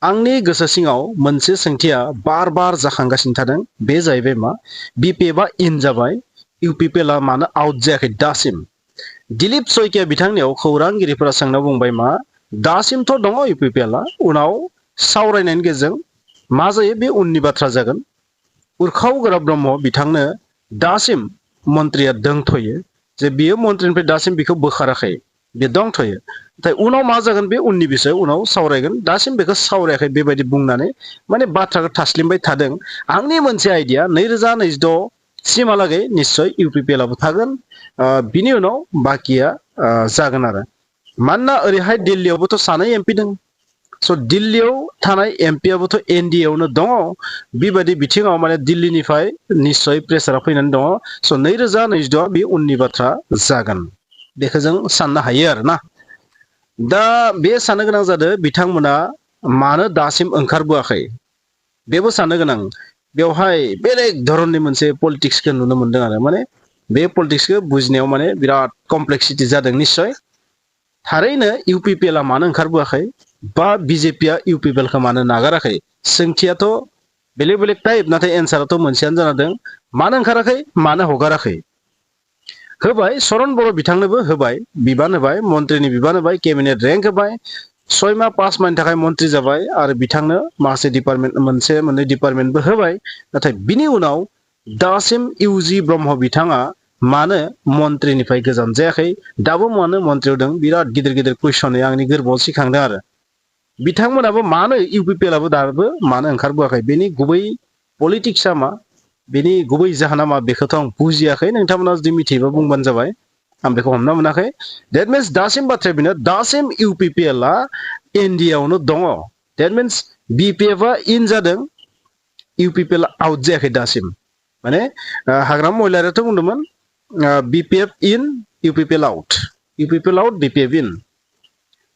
आंनि गोसो सिङाव मोनसे सोंथिया बार बार जाखांगासिनो थादों बे जाहैबाय मा बिपिएफआ इन जाबाय इउपिपिएलआ मानो आउट जायाखै दासिम दिलीप सयकिया बिथांनियाव खौरांगिरिफोरा सोंना बुंबाय मा दासिमथ' दङ इउपिपिएलआ उनाव सावरायनायनि गेजेरजों मा जायो बे उननि बाथ्रा जागोन उरखाव गोरा ब्रह्म बिथांनो दासिम मन्थ्रिया दोंथ'यो जे बियो मन्थ्रिनिफ्राय दासिम बिखौ बोखाराखै बे दंथ'यो नाथाय उनाव मा जागोन बे उननि बिसय उनाव सावरायगोन दासिम बेखौ सावरायाखै बेबायदि बुंनानै माने बाथ्राखौ थास्लिमबाय थादों आंनि मोनसे आइडिया 2026 सिमहालागै निश्चय इउपिपिएलआबो थागोन बिनि उनाव बाकिया जागोन आरो मानोना ओरैहाय दिल्लीयावबोथ' सानै एमपि दं स' दिल्लीयाव थानाय एमपिआबोथ' एनडिएआवनो दङ बेबायदि बिथिङाव माने दिल्लीनिफ्राय निश्चय प्रेसारा फैनानै दङ स' 2026 बे उननि बाथ्रा जागोन बेखौ जों साननो हायो आरो ना दा बे साननो गोनां जादों बिथांमोना मानो दासिम ओंखारबोआखै बेबो साननो गोनां बेवहाय बेलेग धरननि मोनसे पलिटिक्सखौ नुनो मोनदों आरो माने बे पलिटिक्सखौ बुजिनायाव माने बिराद कमप्लेक्सिटी जादों निश्चय थारैनो इउपिपिएलआ मानो ओंखारबोआखै बा बिजेपिया इउपिपिएलखौ मानो नागाराखै सोंथियाथ' बेलेग बेलेग टाइप नाथाय एन्साराथ' मोनसेयानो जाना दं मानो ओंखाराखै मानो हगाराखै होबाय चरण बर' बिथांनोबो होबाय बिबान होबाय मन्थ्रिनि बिबान होबाय केबिनेट रेंक होबाय 6 माह 5 माहनि थाखाय मन्थ्रि जाबाय आरो बिथांनो माखासे डिपार्टमेन्ट मोनसे मोननै डिपार्टमेन्टबो होबाय नाथाय बिनि उनाव दासिम इउजि ब्रह्म बिथाङा मानो मन्थ्रिनिफ्राय गोजान जायाखै दाबो मानो मन्थ्रियाव दं बिराद गिदिर गिदिर कुइसनै आंनि गोरबोआव सिखांदों आरो बिथांमोनाबो मानो इउपिपिएलआबो दाबो मानो ओंखारबोआखै बेनि गुबै पलिटिक्सआ मा बेनि गुबै जाहोना मा बेखौथ' आं बुजियाखै नोंथांमोना जुदि मिथियोबा बुंबानो जाबाय आं बेखौ हमना मोनाखै डेट मिन्स दासिम बाथ्राया बेनो दासिम इउपिपिएलआ इन्डियाआवनो दङ डेट मिन्स बिपिएफआ इन जादों इउपिपिएलआ आउट जायाखै दासिम माने हाग्रामा महिलारियाथ' बुंदोंमोन बिपिएफ इन इउपिपिएल आउट बिपिएफ इन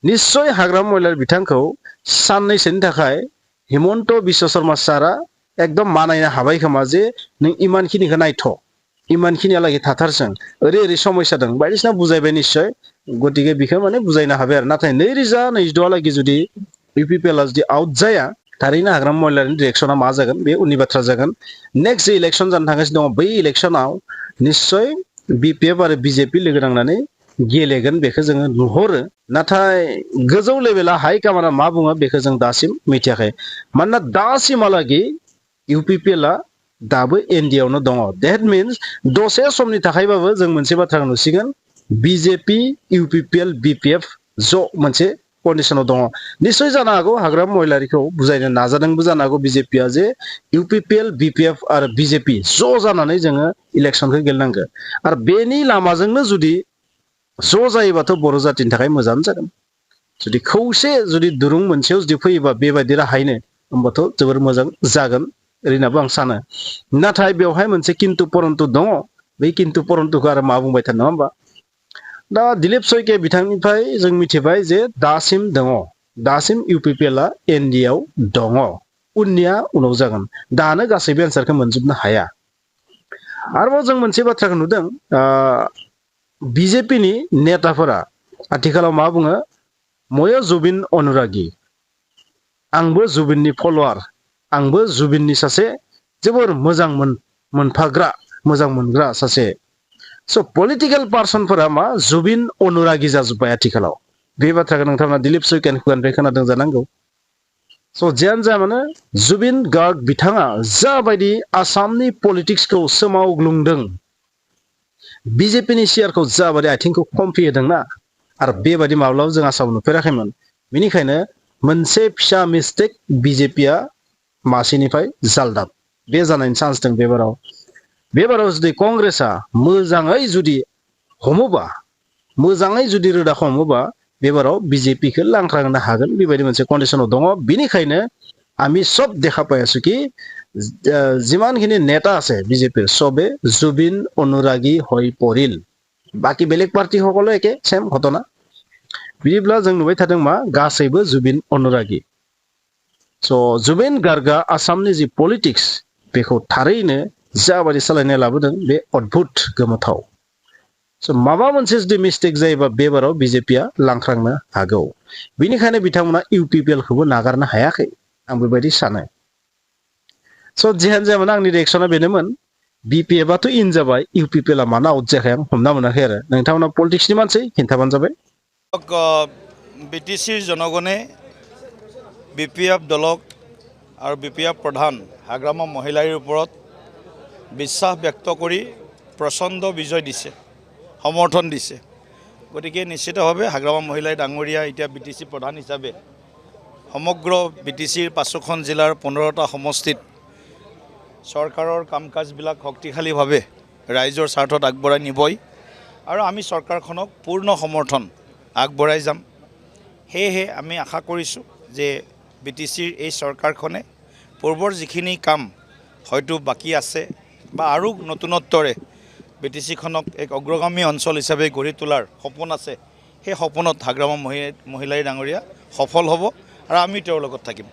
निश्चय हाग्रामा महिलारि बिथांखौ साननैसोनि थाखाय हिमन्त बिश्व शर्मा सारा एकदम मानायनो हाबाय खोमा जे नों इमानखिनिखौ नायथ' इमानखिनियालागै थाथारसों ओरै समस्या दं बायदिसिना बुजायबाय निश्चय गतिके बिखौ माने बुजायनो हाबाय आरो नाथाय 2026 लागै जुदि इउपिपिएलआ जुदि आउट जाया थारैनो हाग्रामा महिलारिनि डिरेक्सना मा जागोन बे उननि बाथ्रा जागोन नेक्स्ट जे इलेक्सन जानो थांगासिनो दङ बै इलेक्सनाव निश्चय बिपिएफ आरो बिजेपि लोगो नांनानै गेलेगोन बेखौ जोङो नुहुरो नाथाय गोजौ लेभेला हाइ कामाना मा बुङो बेखौ जों दासिम मिथियाखै मानोना दासिमहालागै इउपिपिएलआ दाबो एनडिएआवनो दङ डेट मिन्स दसे समनि थाखायबाबो जों मोनसे बाथ्राखौ नुसिगोन बिजेपि इउपिपिएल बिपिएफ ज' मोनसे कन्डिशनाव दङ निश्चय जानो हागौ हाग्रामा महिलारिखौ बुजायनो नाजादोंबो जानो हागौ बिजेपिया जे इउपिपिएल बिपिएफ आरो बिजेपि ज' जानानै जोङो इलेक्सनखौ गेलेनांगौ आरो बेनि लामाजोंनो जुदि ज' जायोबाथ' बर' जातिनि थाखाय मोजाङानो जागोन जुदि खौसे जुदि दुरुं मोनसेयाव जुदि फैयोबा बेबायदि राहायनो होमबाथ' जोबोर मोजां जागोन ओरैनाबो आं सानो नाथाय बेवहाय मोनसे किन्तु परन्तु दङ बै किन्तु परन्तुखौ आरो मा बुंबाय थानो नङा होमबा दा दिलीप सयकिया बिथांनिफ्राय जों मिथिबाय जे दासिम दङ दासिम इउपिपिएलआ एनडिएआव दङ उननिया उनाव जागोन दानो गासैबो एन्सारखौ मोनजोबनो हाया आरोबाव जों मोनसे बाथ्राखौ नुदों बिजेपिनि नेताफोरा आथिखालाव मा बुङो मयो जुबिन अनुरागि आंबो जुबिननि फल'वार आंबो जुबिननि सासे जोबोर मोजां मोनफाग्रा मोजां मोनग्रा सासे स' पलिटिकेल पार्सनफोरा मा जुबिन अनुरागि जाजोब्बाय आथिखालाव बे बाथ्राखौ नोंथांमोना दिलीप सयकियानि खुगानिफ्राय खोनादों जानांगौ स' जियानो जा मानो जुबिन गार्ग बिथाङा जाबायदि आसामनि पलिटिक्सखौ सोमावग्लुंदों बिजेपिनि सियारखौ जाबायदि आथिंखौ खमफिहोदोंना आरो बेबायदि माब्लाबा जों आसामाव नुफेराखैमोन बेनिखायनो मोनसे फिसा मिस्टेक बिजेपिया मासेनिफ्राय जालदाब बे जानायनि चान्स दं बेबाराव जुदि कंग्रेसआ मोजाङै जुदि हमोबा मोजाङै जुदि रोदा हमोबा बेबाराव बिजेपिखौ लांख्रांनो हागोन बेबायदि मोनसे कन्डिशनाव दङ बेनिखायनो আমি সব দেখা পাই আছো কি যিমানখিনি নেতা আছে বিজেপিৰ সবে জুবিন অনুৰাগী হৈ পৰিল বাকি বেলেগ পাৰ্টিসকলে একে सेम ঘটনা बिदिब्ला जों नुबाय थादों मा गासैबो जुबिन अनुरागि स' जुबिन गार्गआ आसामनि जि पलिटिक्स बेखौ थारैनो जाबायदि सालायनाय लाबोदों बे अद्भुत गोमोथाव स' माबा मोनसे जुदि मिस्टेक जायोबा बेबाराव बिजेपिया लांख्रांनो हागौ बिनिखायनो बिथांमोना इउपिपिएलखौबो नागारनो हायाखै आं बेबायदि सानो स' जियानो जायामोन आंनि रिएक्सना बेनोमोन बिपिएफआथ' इन जाबाय इउपिपिएलआ मानो आउट जायाखै आं हमना मोनाखै आरो नोंथांमोना पलिटिक्सनि मानसि खिन्थाबानो जाबाय বিটিচিৰ জনগণে বিপিএফ দলক আৰু বিপিএফ প্ৰধান হাগ্ৰামা মহিলাৰ ওপৰত বিশ্বাস ব্যক্ত কৰি প্ৰচণ্ড বিজয় দিছে সমৰ্থন দিছে গতিকে নিশ্চিতভাৱে হাগ্ৰামা মহিলাই ডাঙৰীয়া এতিয়া বিটিচি প্ৰধান হিচাপে সমগ্ৰ বিটিচিৰ ৫খন জিলাৰ ১৫টা সমষ্টিত চৰকাৰৰ কাম কাজবিলাক শক্তিশালীভাৱে ৰাইজৰ স্বাৰ্থত আগবঢ়াই নিবই আৰু আমি চৰকাৰখনক পূৰ্ণ সমৰ্থন আগবঢ়াই যাম সেয়েহে আমি আশা কৰিছোঁ যে বিটিচিৰ এই চৰকাৰখনে পূৰ্বৰ যিখিনি কাম হয়তো বাকী আছে বা আৰু নতুনত্বৰে বিটিচিখনক এক অগ্ৰগামী অঞ্চল হিচাপে গঢ়ি তোলাৰ সপোন আছে সেই সপোনত হাগ্ৰামা মহিলাই ডাঙৰীয়া সফল হ'ব আৰু আমি তেওঁৰ লগত থাকিম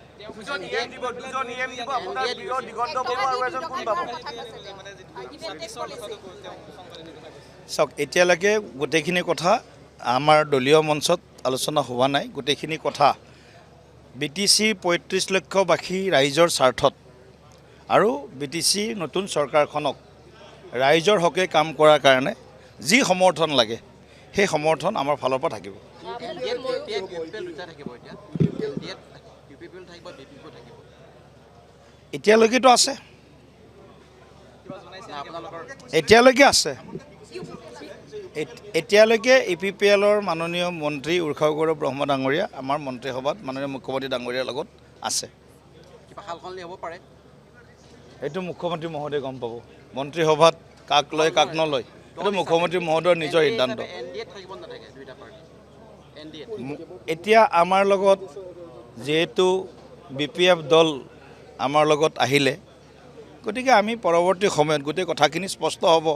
চাওক এতিয়ালৈকে গোটেইখিনি কথা আমাৰ দলীয় মঞ্চত আলোচনা হোৱা নাই গোটেইখিনি কথা বিটিচি ৩৫ লক্ষবাসী ৰাইজৰ স্বাৰ্থত আৰু বিটিচি নতুন চৰকাৰখনক ৰাইজৰ হকে কাম কৰাৰ কাৰণে যি সমৰ্থন লাগে সেই সমৰ্থন আমাৰ ফালৰ পৰা থাকিব এতিয়ালৈকেতো আছে এতিয়ালৈকে ইউপিপিএলৰ মাননীয় মন্ত্ৰী উৰ্ষা গৌৰৱ ব্ৰহ্ম ডাঙৰীয়া আমাৰ মন্ত্ৰীসভাত মাননীয় মুখ্যমন্ত্ৰী ডাঙৰীয়াৰ লগত আছে এইটো মুখ্যমন্ত্ৰী মহোদয়ে গম পাব মন্ত্ৰীসভাত কাক লয় কাক নলয় এইটো মুখ্যমন্ত্ৰী মহোদয়ৰ নিজৰ সিদ্ধান্ত এতিয়া আমাৰ লগত যেহেতু বিপিএফ দল আমাৰ লগত আহিলে গতিকে আমি পৰৱৰ্তী সময়ত গোটেই কথাখিনি স্পষ্ট হ'ব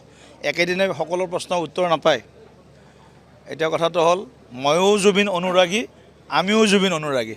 একেদিনে সকলো প্ৰশ্নৰ উত্তৰ নাপায় এতিয়া কথাটো হ'ল ময়ো জুবিন অনুৰাগী আমিও জুবিন অনুৰাগী